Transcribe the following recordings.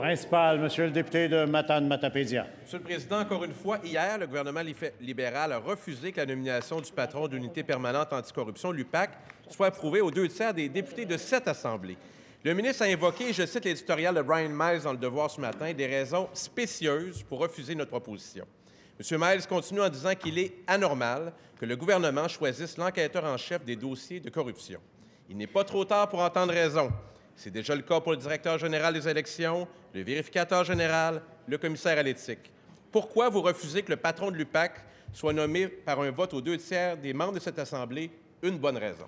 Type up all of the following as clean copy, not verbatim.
Principal, Monsieur le député de Matane-Matapédia. Monsieur le Président, encore une fois, hier, le gouvernement libéral a refusé que la nomination du patron de l'Unité permanente anticorruption, l'UPAC, soit approuvée aux 2/3 des députés de cette Assemblée. Le ministre a invoqué, je cite l'éditorial de Brian Miles dans Le Devoir ce matin, des raisons spécieuses pour refuser notre proposition. M. Miles continue en disant qu'il est anormal que le gouvernement choisisse l'enquêteur en chef des dossiers de corruption. Il n'est pas trop tard pour entendre raison. C'est déjà le cas pour le directeur général des élections, le vérificateur général, le commissaire à l'éthique. Pourquoi vous refusez que le patron de l'UPAC soit nommé par un vote aux 2/3 des membres de cette Assemblée? Une bonne raison.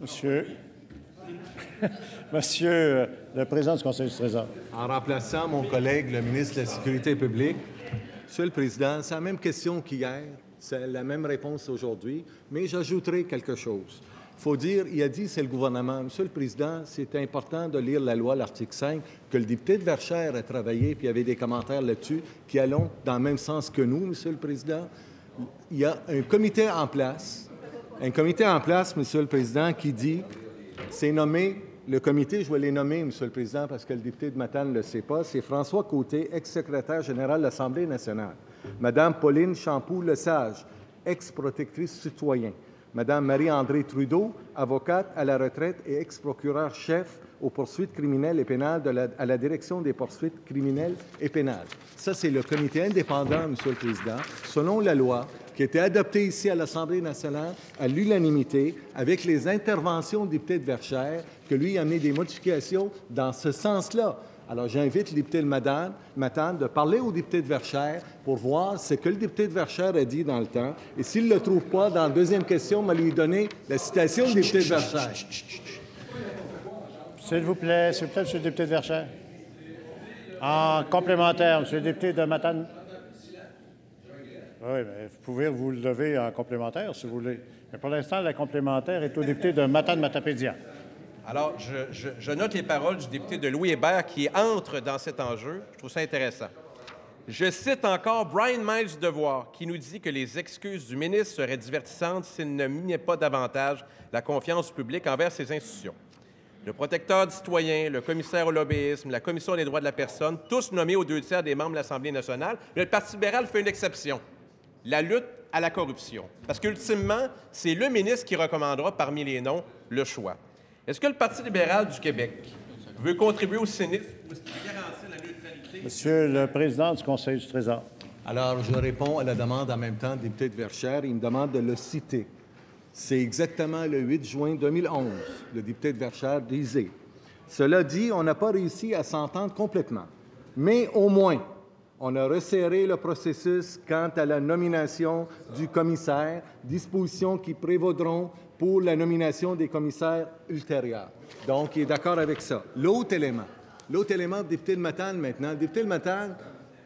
Monsieur le Président du Conseil du Trésor. En remplaçant mon collègue, le ministre de la Sécurité publique, Monsieur le Président, c'est la même question qu'hier, c'est la même réponse aujourd'hui, mais j'ajouterai quelque chose. Il faut dire, il a dit c'est le gouvernement. Monsieur le Président, c'est important de lire la loi, l'article 5, que le député de Verchères a travaillé, puis il y avait des commentaires là-dessus qui allons dans le même sens que nous, Monsieur le Président. Il y a un comité en place, Monsieur le Président, qui dit, c'est nommé, le comité, je vais les nommer, Monsieur le Président, parce que le député de Matane ne le sait pas, c'est François Côté, ex-secrétaire général de l'Assemblée nationale. Madame Pauline Champoux-Lesage, ex-protectrice citoyen. Madame Marie-André Trudeau, avocate à la retraite et ex-procureur-chef aux poursuites criminelles et pénales à la Direction des poursuites criminelles et pénales. Ça, c'est le comité indépendant, Monsieur le Président, selon la loi, qui a été adoptée ici à l'Assemblée nationale à l'unanimité, avec les interventions du député de Verchères, que lui a amené des modifications dans ce sens-là. Alors, j'invite le député de Matane de parler au député de Verchères pour voir ce que le député de Verchères a dit dans le temps. Et s'il ne le trouve pas, dans la deuxième question, on va lui donner la citation du député de Verchères. S'il vous plaît, Monsieur le député de Verchères. En complémentaire, Monsieur le député de Matane. Oui, mais vous pouvez vous lever en complémentaire, si vous voulez. Mais pour l'instant, la complémentaire est au député de Matane-Matapédia. Alors, je note les paroles du député de Louis Hébert qui entre dans cet enjeu. Je trouve ça intéressant. Je cite encore Brian Miles du Devoir qui nous dit que les excuses du ministre seraient divertissantes s'il ne minait pas davantage la confiance du public envers ses institutions. Le protecteur du citoyen, le commissaire au lobbyisme, la Commission des droits de la personne, tous nommés aux 2/3 des membres de l'Assemblée nationale, mais le Parti libéral fait une exception. La lutte à la corruption. Parce qu'ultimement, c'est le ministre qui recommandera parmi les noms le choix. Est-ce que le Parti libéral du Québec veut contribuer au cynisme ou est-ce qu'il veut garantir la neutralité? Monsieur le Président du Conseil du Trésor. Alors, je réponds à la demande en même temps du député de Verchères. Il me demande de le citer. C'est exactement le 8 juin 2011, le député de Verchères disait. Cela dit, on n'a pas réussi à s'entendre complètement. Mais au moins, on a resserré le processus quant à la nomination du commissaire, dispositions qui prévaudront pour la nomination des commissaires ultérieurs. Donc, il est d'accord avec ça. L'autre élément, le député de Matane maintenant. Le député de Matane,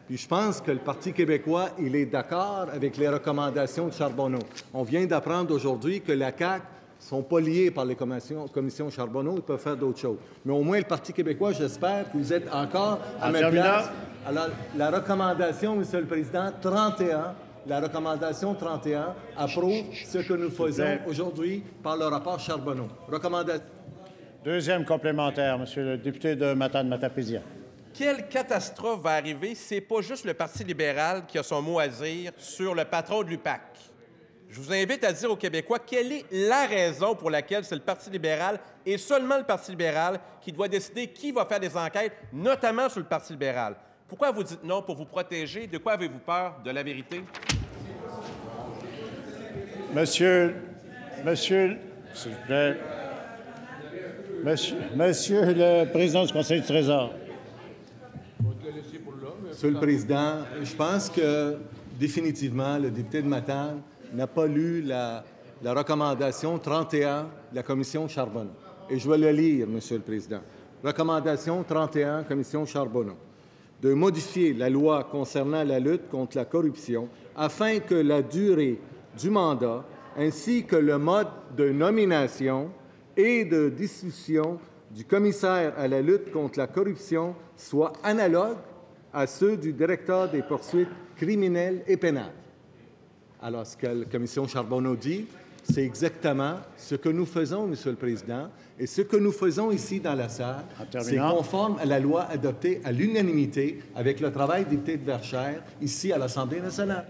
puis je pense que le Parti québécois, il est d'accord avec les recommandations de Charbonneau. On vient d'apprendre aujourd'hui que la CAQ ne sont pas liés par les commissions Charbonneau, ils peuvent faire d'autres choses. Mais au moins, le Parti québécois, j'espère que vous êtes encore à même place. Alors, la recommandation, Monsieur le Président, 31, la recommandation 31 approuve ce que nous faisons aujourd'hui par le rapport Charbonneau. Recommandation. Deuxième complémentaire, Monsieur le député de Matane-Matapédia. Quelle catastrophe va arriver si ce n'est pas juste le Parti libéral qui a son mot à dire sur le patron de l'UPAC? Je vous invite à dire aux Québécois quelle est la raison pour laquelle c'est le Parti libéral et seulement le Parti libéral qui doit décider qui va faire des enquêtes, notamment sur le Parti libéral. Pourquoi vous dites non pour vous protéger? De quoi avez-vous peur? De la vérité? Monsieur, s'il vous plaît. Monsieur le Président du Conseil du Trésor. Monsieur le Président, je pense que définitivement, le député de Matane n'a pas lu la recommandation 31 de la Commission Charbonneau. Et je vais le lire, Monsieur le Président. Recommandation 31, Commission Charbonneau. De modifier la loi concernant la lutte contre la corruption afin que la durée du mandat ainsi que le mode de nomination et de dissolution du commissaire à la lutte contre la corruption soient analogues à ceux du directeur des poursuites criminelles et pénales. Alors, ce que la Commission Charbonneau dit, C'est exactement ce que nous faisons, Monsieur le Président, et ce que nous faisons ici dans la salle, c'est conforme à la loi adoptée à l'unanimité avec le travail des députés de Verchères ici à l'Assemblée nationale.